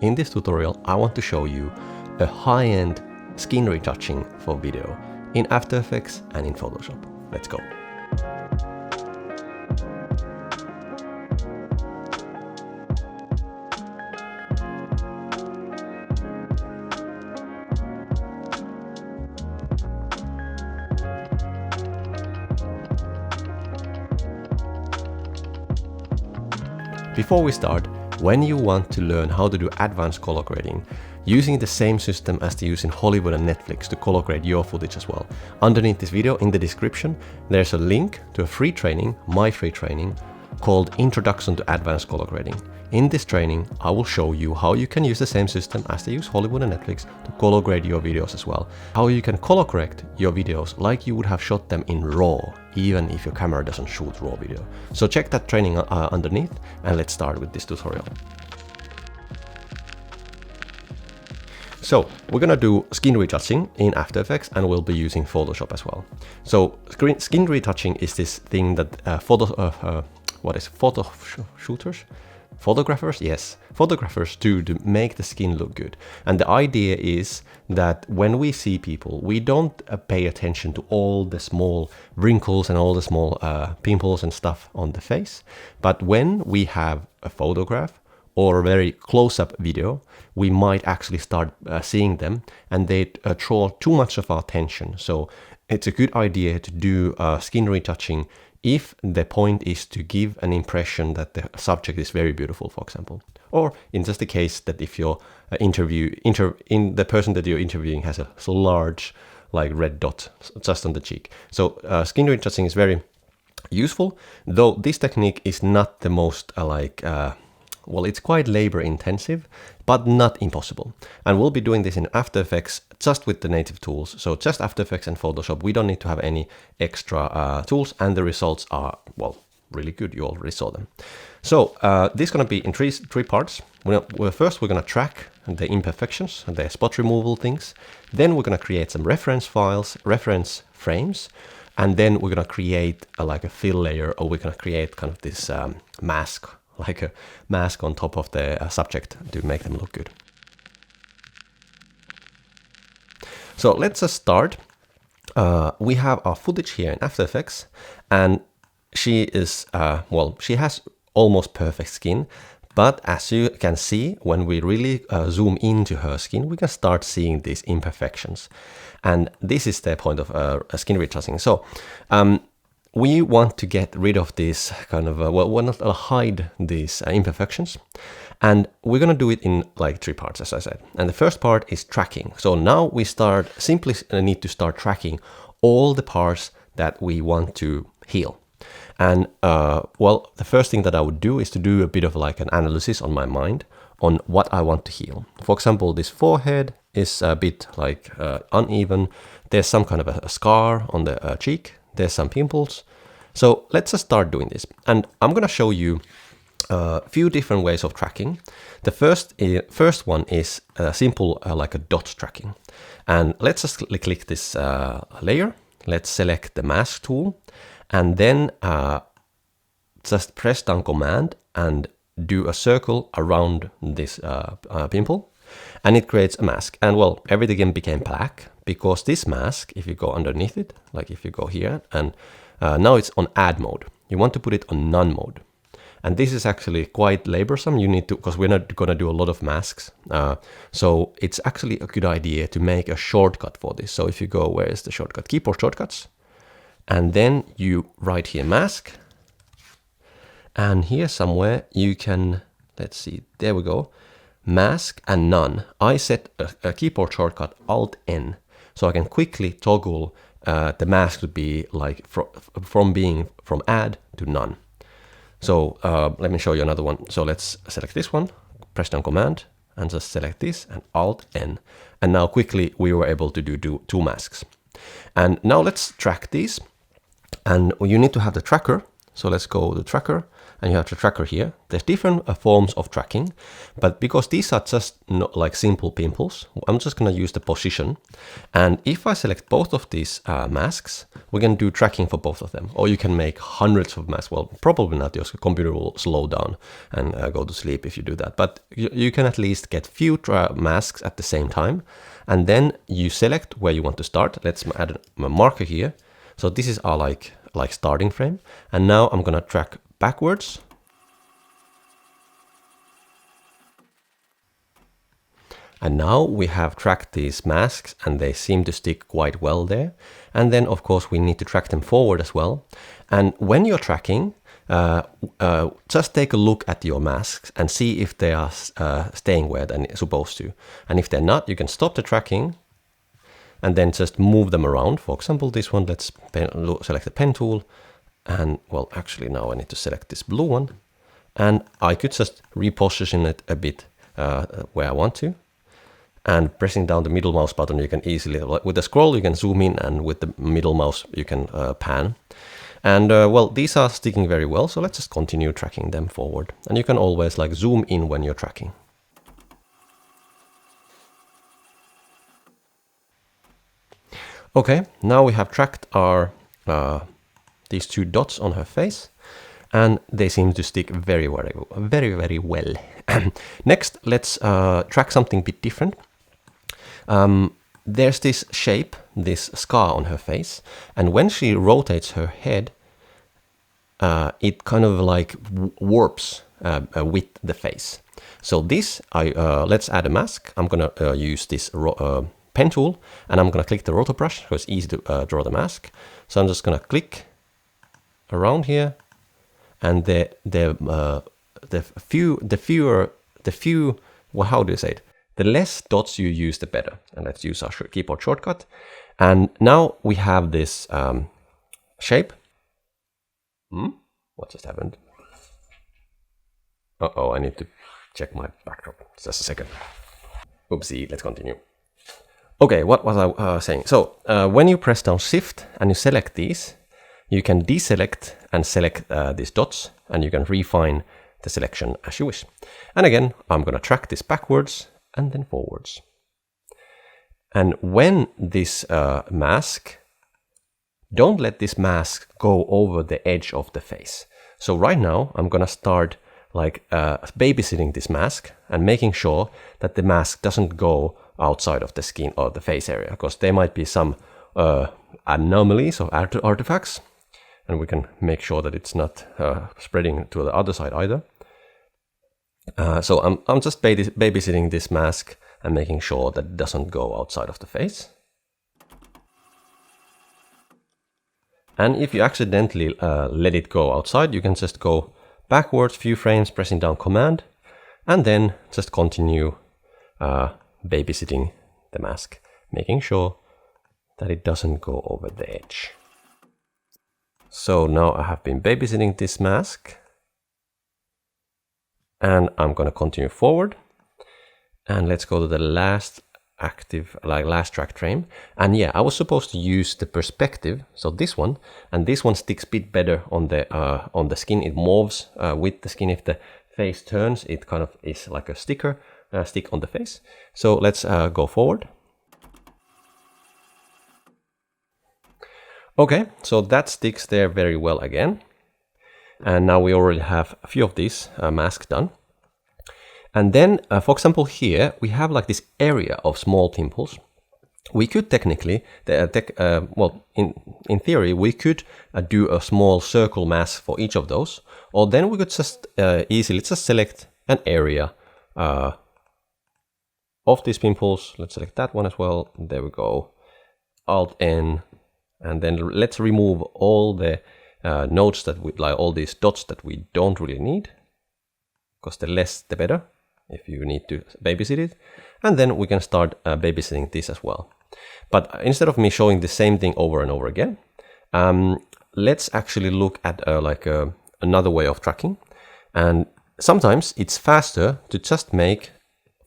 In this tutorial, I want to show you a high-end skin retouching for video in After Effects and in Photoshop. Let's go. Before we start, when you want to learn how to do advanced color grading, using the same system as they use in Hollywood and Netflix to color grade your footage as well, underneath this video in the description, there's a link to a free training, my free training, called Introduction to Advanced Color Grading. In this training, I will show you how you can use the same system as they use Hollywood and Netflix to color grade your videos as well. How you can color correct your videos like you would have shot them in RAW, even if your camera doesn't shoot RAW video. So check that training underneath, and let's start with this tutorial. So we're gonna do skin retouching in After Effects, and we'll be using Photoshop as well. So skin retouching is this thing that photographers do to make the skin look good. And the idea is that when we see people, we don't pay attention to all the small wrinkles and all the small pimples and stuff on the face. But when we have a photograph or a very close-up video, we might actually start seeing them, and they draw too much of our attention. So it's a good idea to do skin retouching if the point is to give an impression that the subject is very beautiful, for example. Or in just the case that if your the person that you're interviewing has a large like red dot just on the cheek. So skin retouching is very useful, though this technique is not the most well, it's quite labor intensive, but not impossible. And we'll be doing this in After Effects just with the native tools. So just After Effects and Photoshop. We don't need to have any extra tools, and the results are, well, really good. You already saw them. So this is going to be in three parts. First, we're going to track the imperfections, the spot removal things. Then we're going to create some reference files, reference frames. And then we're going to create like a fill layer, or we're going to create kind of this mask, like a mask on top of the subject to make them look good. So let's just start. We have our footage here in After Effects, and she is, well, she has almost perfect skin, but as you can see, when we really zoom into her skin, we can start seeing these imperfections. And this is the point of skin retouching. So we want to get rid of this kind of, well, we want to hide these imperfections. And we're going to do it in like three parts, as I said. And the first part is tracking. So now we simply need to start tracking all the parts that we want to heal. And well, the first thing that I would do is to do a bit of like an analysis on my mind on what I want to heal. For example, this forehead is a bit like uneven. There's some kind of a scar on the cheek. There's some pimples. So let's just start doing this. And I'm going to show you a few different ways of tracking. The first one is simple like a dot tracking. And let's just click this layer. Let's select the mask tool, and then just press down Command and do a circle around this pimple, and it creates a mask. And well, everything became black because this mask, if you go underneath it, like if you go here, and now it's on add mode. You want to put it on none mode. And this is actually quite laborsome. You need to, because we're not going to do a lot of masks. So it's actually a good idea to make a shortcut for this. So if you go, where is the shortcut? Keyboard shortcuts. And then you write here mask. And here somewhere you can, let's see, there we go. Mask and none. I set a keyboard shortcut Alt-N. So I can quickly toggle the mask to be like from add to none. So let me show you another one. So let's select this one, press down Command, and just select this and Alt-N. And now quickly we were able to do two masks. And now let's track these. And you need to have the tracker. So let's go to tracker. and you have the tracker here. There's different forms of tracking, but because these are just not like simple pimples, I'm just going to use the position. And if I select both of these masks, we can do tracking for both of them. Or you can make hundreds of masks. Well, probably not. Your computer will slow down and go to sleep if you do that. But you can at least get few masks at the same time. And then you select where you want to start. Let's add a marker here. So this is our like starting frame. And now I'm going to track backwards. And now we have tracked these masks and they seem to stick quite well there. And then of course we need to track them forward as well. And when you're tracking, just take a look at your masks and see if they are staying where they're supposed to. And if they're not, you can stop the tracking and then just move them around. For example, this one, let's select the pen tool. And well, actually now I need to select this blue one. And I could just reposition it a bit where I want to. And pressing down the middle mouse button, you can easily, with the scroll, you can zoom in, and with the middle mouse, you can pan. And well, these are sticking very well, so let's just continue tracking them forward. And you can always like zoom in when you're tracking. Okay, now we have tracked our these two dots on her face, and they seem to stick very well. Next, let's track something a bit different. There's this shape, this scar on her face, and when she rotates her head, it kind of like warps with the face. So this, let's add a mask. I'm gonna use this pen tool, and I'm gonna click the rotor brush, so it's easy to draw the mask. So I'm just gonna click around here, and the few, well, how do you say it? The less dots you use, the better. And let's use our keyboard shortcut. And now we have this shape. What just happened? Uh-oh, I need to check my backdrop. Just a second. Oopsie, let's continue. Okay, what was I saying? So when you press down Shift and you select these, you can deselect and select these dots, and you can refine the selection as you wish. And again, I'm going to track this backwards and then forwards. And when this mask, don't let this mask go over the edge of the face. So right now, I'm going to start like babysitting this mask and making sure that the mask doesn't go outside of the skin or the face area, because there might be some anomalies or artifacts, and we can make sure that it's not spreading to the other side either. So I'm just babysitting this mask and making sure that it doesn't go outside of the face. And if you accidentally let it go outside, you can just go backwards a few frames, pressing down Command, and then just continue babysitting the mask, making sure that it doesn't go over the edge. So now I have been babysitting this mask, and I'm going to continue forward. And let's go to the last active, like last track frame. And yeah, I was supposed to use the perspective, so this one, and this one sticks a bit better on the skin. It morphs with the skin. If the face turns, it kind of is like a stick on the face. So let's go forward. Okay, so that sticks there very well again. And now we already have a few of these masks done. And then, for example, here we have like this area of small pimples. We could technically, well, in theory, we could do a small circle mask for each of those. Or then we could just easily just select an area of these pimples. Let's select that one as well. There we go. Alt-N. And then let's remove all the nodes that we, like all these dots that we don't really need, because the less the better if you need to babysit it. And then we can start babysitting this as well. But instead of me showing the same thing over and over again, let's actually look at another way of tracking. And sometimes it's faster to just make,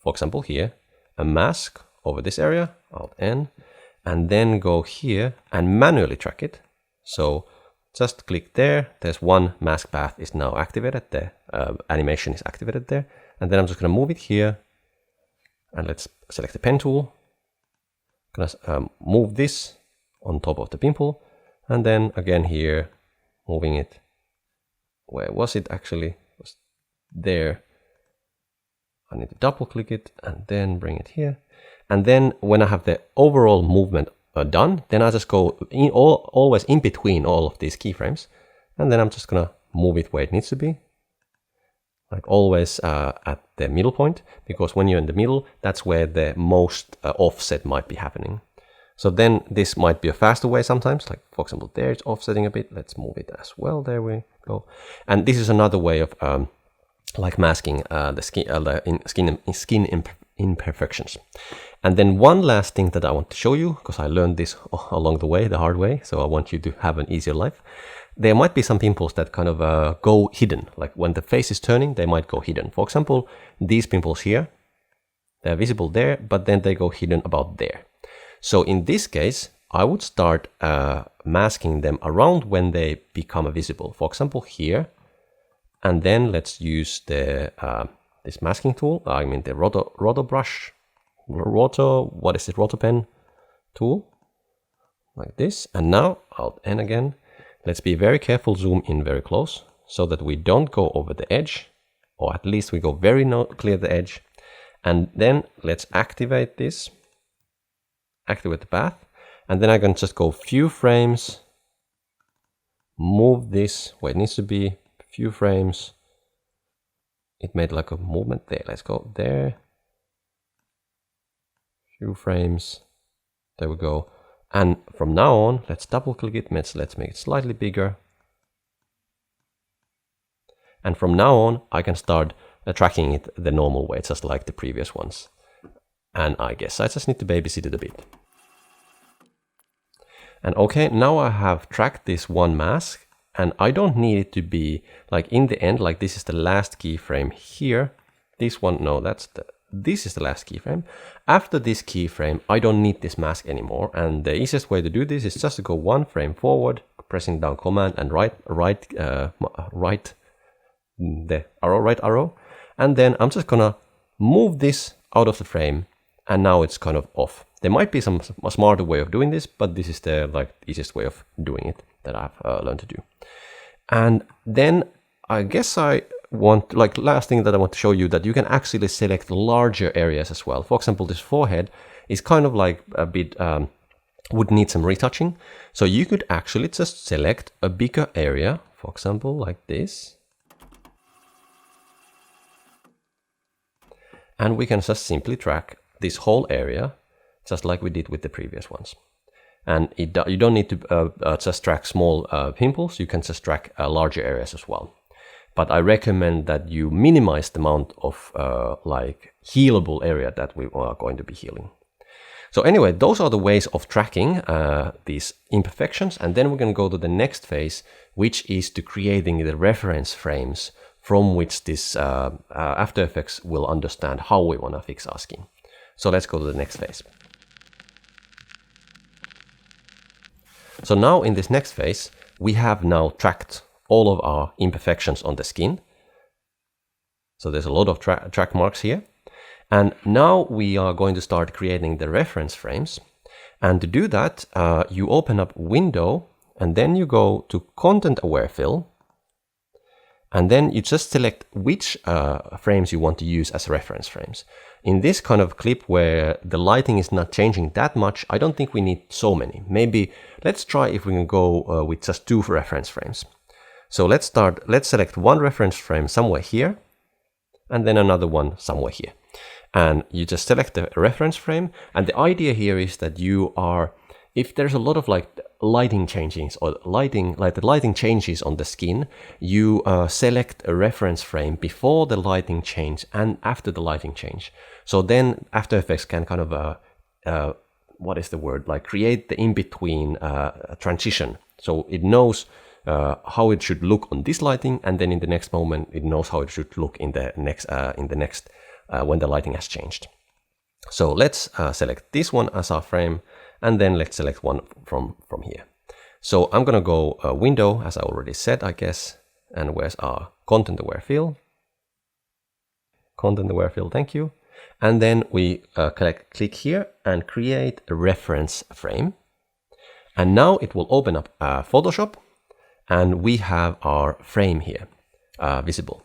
for example here, a mask over this area, Alt-N, and then go here and manually track it. So just click there. There's one mask path is now activated. The animation is activated there. And then I'm just going to move it here. And let's select the pen tool. I'm going to move this on top of the pimple. And then again here, moving it. Where was it actually? It was there. I need to double click it and then bring it here. And then when I have the overall movement done, then I just go always in between all of these keyframes. And then I'm just gonna move it where it needs to be. Like always at the middle point, because when you're in the middle, that's where the most offset might be happening. So then this might be a faster way sometimes, like for example, there it's offsetting a bit. Let's move it as well. There we go. And this is another way of like masking the skin imperfections. And then one last thing that I want to show you, because I learned this along the way, the hard way, so I want you to have an easier life. There might be some pimples that kind of go hidden, like when the face is turning, they might go hidden. For example, these pimples here, they're visible there, but then they go hidden about there. So in this case, I would start masking them around when they become visible. For example, here. And then let's use the this masking tool. I mean the roto pen tool, like this. And now Alt N again. Let's be very careful. Zoom in very close so that we don't go over the edge, or at least we go very clear the edge. And then let's activate this. Activate the path, and then I can just go few frames. Move this where it needs to be. Few frames. It made like a movement there. Let's go there. Few frames. There we go. And from now on, let's double click it. Let's make it slightly bigger. And from now on, I can start tracking it the normal way, just like the previous ones. And I guess I just need to babysit it a bit. And okay, now I have tracked this one mask. And I don't need it to be like in the end, like this is the last keyframe here. This one, no, this is the last keyframe. After this keyframe, I don't need this mask anymore. And the easiest way to do this is just to go one frame forward, pressing down Command and right arrow. And then I'm just gonna move this out of the frame, and now it's kind of off. There might be a smarter way of doing this, but this is the easiest way of doing it that I've learned to do. And then I guess I want, last thing that I want to show you, that you can actually select larger areas as well. For example, this forehead is kind of like a bit, would need some retouching. So you could actually just select a bigger area, for example, like this. And we can just simply track this whole area, just like we did with the previous ones. And you don't need to just track small pimples, you can just track larger areas as well. But I recommend that you minimize the amount of healable area that we are going to be healing. So anyway, those are the ways of tracking these imperfections. And then we're going to go to the next phase, which is to creating the reference frames from which this After Effects will understand how we want to fix our skin. So let's go to the next phase. So now in this next phase, we have now tracked all of our imperfections on the skin. So there's a lot of track marks here. And now we are going to start creating the reference frames. And to do that, you open up Window, and then you go to Content Aware Fill. And then you just select which frames you want to use as reference frames. In this kind of clip where the lighting is not changing that much, I don't think we need so many. Maybe let's try if we can go with just 2 reference frames. So let's select one reference frame somewhere here, and then another one somewhere here. And you just select the reference frame. And the idea here is that you are, if there's a lot of lighting changes or the lighting changes on the skin, you select a reference frame before the lighting change and after the lighting change. So then After Effects can kind of, what is the word? Create the in-between transition. So it knows how it should look on this lighting, and then in the next moment it knows how it should look in the next when the lighting has changed. So let's select this one as our frame, and then let's select one from here. So I'm gonna go window, as I already said, I guess. And where's our content aware fill? Content aware fill, thank you. And then we click here and create a reference frame. And now it will open up Photoshop, and we have our frame here visible.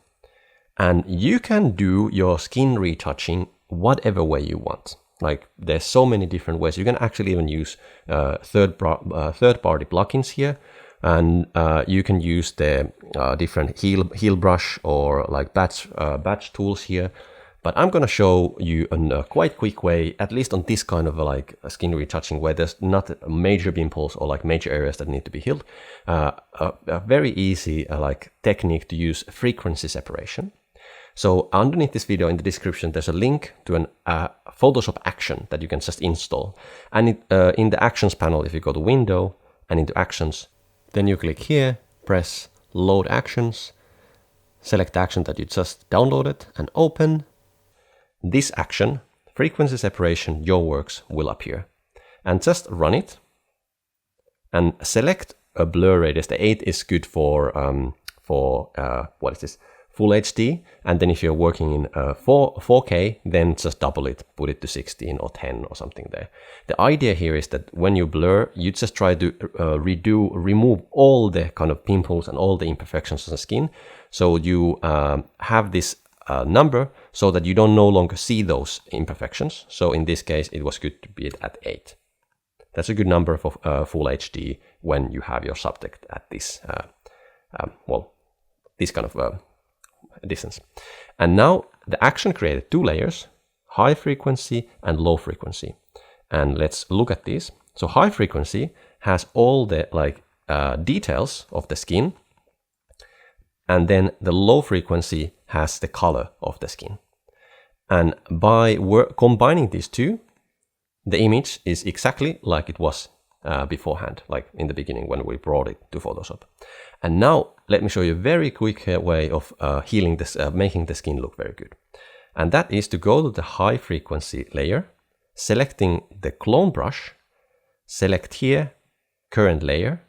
And you can do your skin retouching whatever way you want. Like there's so many different ways. You can actually even use third-party plugins here, and you can use the different heal brush or like batch tools here. But I'm gonna show you a quite quick way, at least on this kind of like skin retouching where there's not major pimples or like major areas that need to be healed. A very easy like technique to use frequency separation. So underneath this video in the description, there's a link to an Photoshop action that you can just install. And in the actions panel, if you go to window and into actions, then you click here, press load actions, select the action that you just downloaded and open. This action, frequency separation, Joo.Works, will appear. And just run it and select a blur radius. The 8 is good for what is this? Full HD. And then if you're working in 4K, then just double it, put it to 16 or 10 or something there. The idea here is that when you blur, you just try to remove all the kind of pimples and all the imperfections on the skin. So you have this number so that you don't no longer see those imperfections. So in this case, it was good to be at 8. That's a good number for full HD when you have your subject at this, this kind of distance. And now the action created 2 layers, high frequency and low frequency. And let's look at these. So high frequency has all the like details of the skin, and then the low frequency has the color of the skin. And by combining these two, the image is exactly like it was beforehand, like in the beginning when we brought it to Photoshop. And now let me show you a very quick way of healing this, making the skin look very good. And that is to go to the high frequency layer, selecting the clone brush, select here, current layer,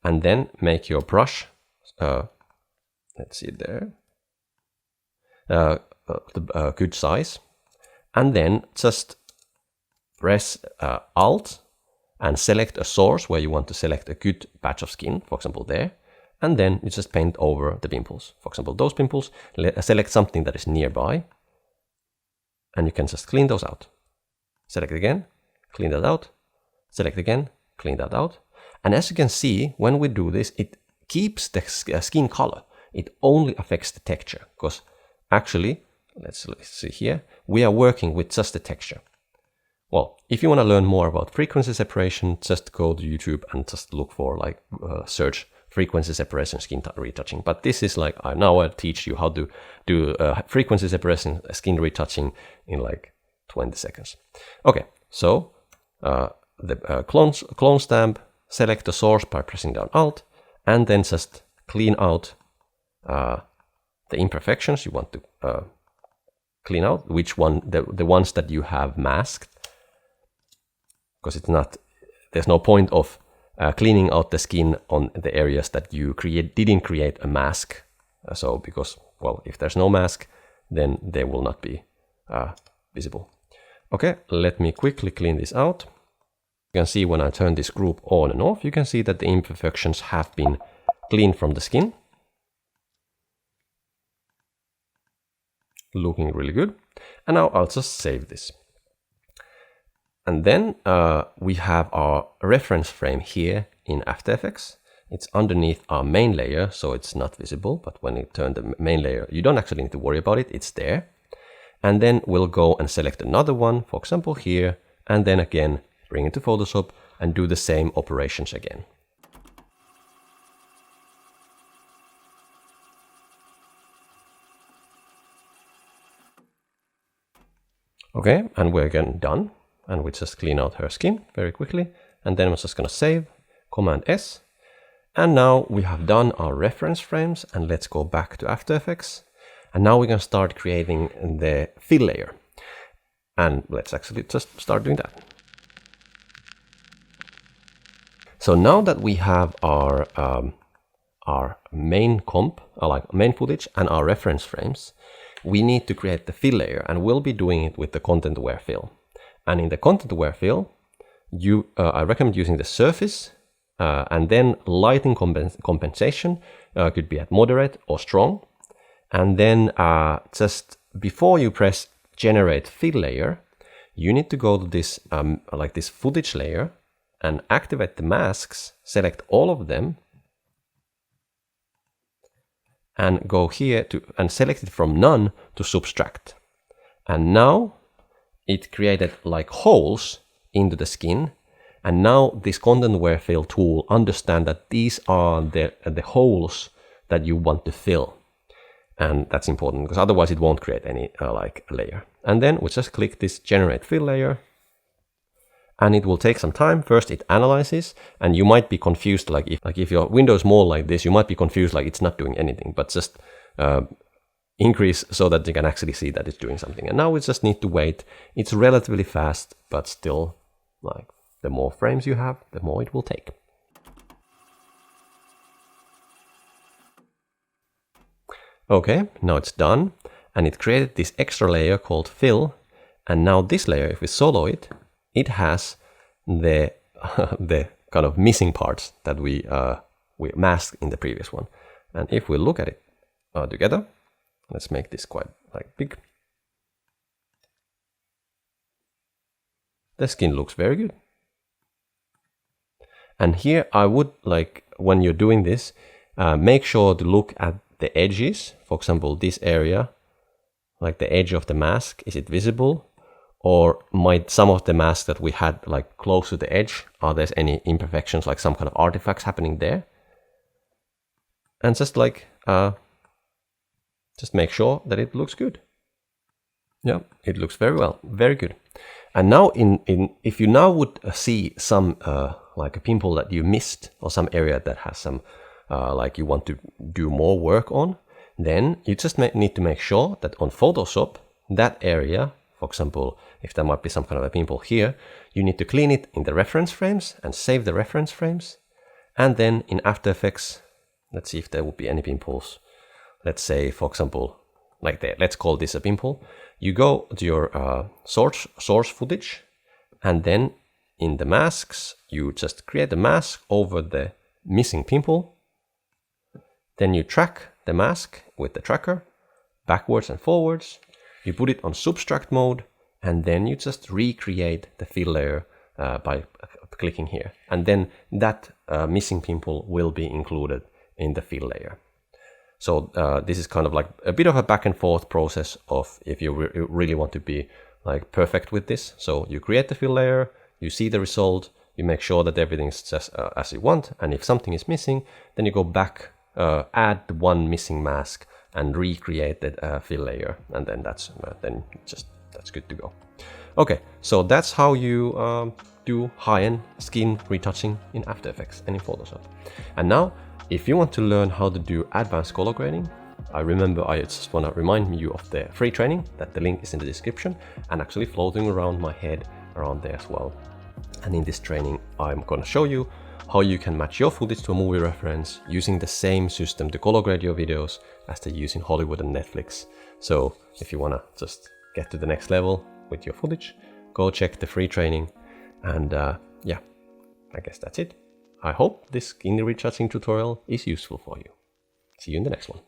and then make your brush, let's see there, good size. And then just press Alt and select a source where you want to select a good patch of skin, for example there. And then you just paint over the pimples. For example, those pimples, select something that is nearby. And you can just clean those out. Select again, clean that out. Select again, clean that out. And as you can see, when we do this, it keeps the skin color. It only affects the texture, because actually, let's see here, we are working with just the texture. Well, if you want to learn more about frequency separation, just go to YouTube and just look for like search frequency separation skin retouching. But this is like, now I teach you how to do frequency separation skin retouching in like 20 seconds. Okay, so the clone stamp, select the source by pressing down Alt, and then just clean out the imperfections you want to clean out, which one, the ones that you have masked, because it's not, there's no point of cleaning out the skin on the areas that you didn't create a mask. So because, well, if there's no mask, then they will not be visible. Okay, let me quickly clean this out. You can see when I turn this group on and off, you can see that the imperfections have been cleaned from the skin. Looking really good. And now I'll just save this. And then we have our reference frame here in After Effects. It's underneath our main layer, so it's not visible. But when you turn the main layer, you don't actually need to worry about it. It's there. And then we'll go and select another one, for example here, and then again, bring it to Photoshop and do the same operations again. Okay, and we're again done. And we just clean out her skin very quickly. And then we're just going to save, Command S. And now we have done our reference frames, and let's go back to After Effects. And now we're going to start creating the fill layer. And let's actually just start doing that. So now that we have our main comp, like main footage and our reference frames, we need to create the fill layer, and we'll be doing it with the content aware fill. And in the content aware fill, I recommend using the surface, and then lighting compensation could be at moderate or strong. And then just before you press generate fill layer, you need to go to this like this footage layer and activate the masks, select all of them, and go here and select it from none to subtract. And now it created like holes into the skin. And now this content aware fill tool understand that these are the holes that you want to fill. And that's important because otherwise it won't create any like layer. And then we just click this generate fill layer, and it will take some time. First it analyzes, and you might be confused, like if your window is more like this, you might be confused like it's not doing anything, but just increase so that you can actually see that it's doing something. And now we just need to wait. It's relatively fast, but still, like the more frames you have, the more it will take. Okay, now it's done, and it created this extra layer called fill. And now this layer, if we solo it, it has the the kind of missing parts that we masked in the previous one. And if we look at it together, let's make this quite like big. The skin looks very good. And here I would like, when you're doing this, make sure to look at the edges. For example, this area, like the edge of the mask, is it visible? Or might some of the masks that we had like close to the edge, are there any imperfections, like some kind of artifacts happening there? And just like, just make sure that it looks good. Yeah, it looks very well, very good. And now if you now would see some like a pimple that you missed, or some area that has some like you want to do more work on, then you just need to make sure that on Photoshop, that area, for example, if there might be some kind of a pimple here, you need to clean it in the reference frames and save the reference frames. And then in After Effects, let's see if there would be any pimples. Let's say, for example, like that, let's call this a pimple. You go to your source footage, and then in the masks, you just create a mask over the missing pimple. Then you track the mask with the tracker, backwards and forwards. You put it on subtract mode, and then you just recreate the fill layer by clicking here. And then that missing pimple will be included in the fill layer. So this is kind of like a bit of a back and forth process of if you really want to be like perfect with this. So you create the fill layer, you see the result, you make sure that everything's just as you want. And if something is missing, then you go back, add the one missing mask, and recreate the fill layer, and then that's good to go. Okay, so that's how you do high-end skin retouching in After Effects and in Photoshop. And now, if you want to learn how to do advanced color grading, I just want to remind you of the free training, that the link is in the description and actually floating around my head around there as well. And in this training, I'm going to show you how you can match your footage to a movie reference using the same system to color grade your videos as they use in Hollywood and Netflix. So if you want to just get to the next level with your footage, go check the free training. And yeah, I guess that's it. I hope this skin retouching tutorial is useful for you. See you in the next one.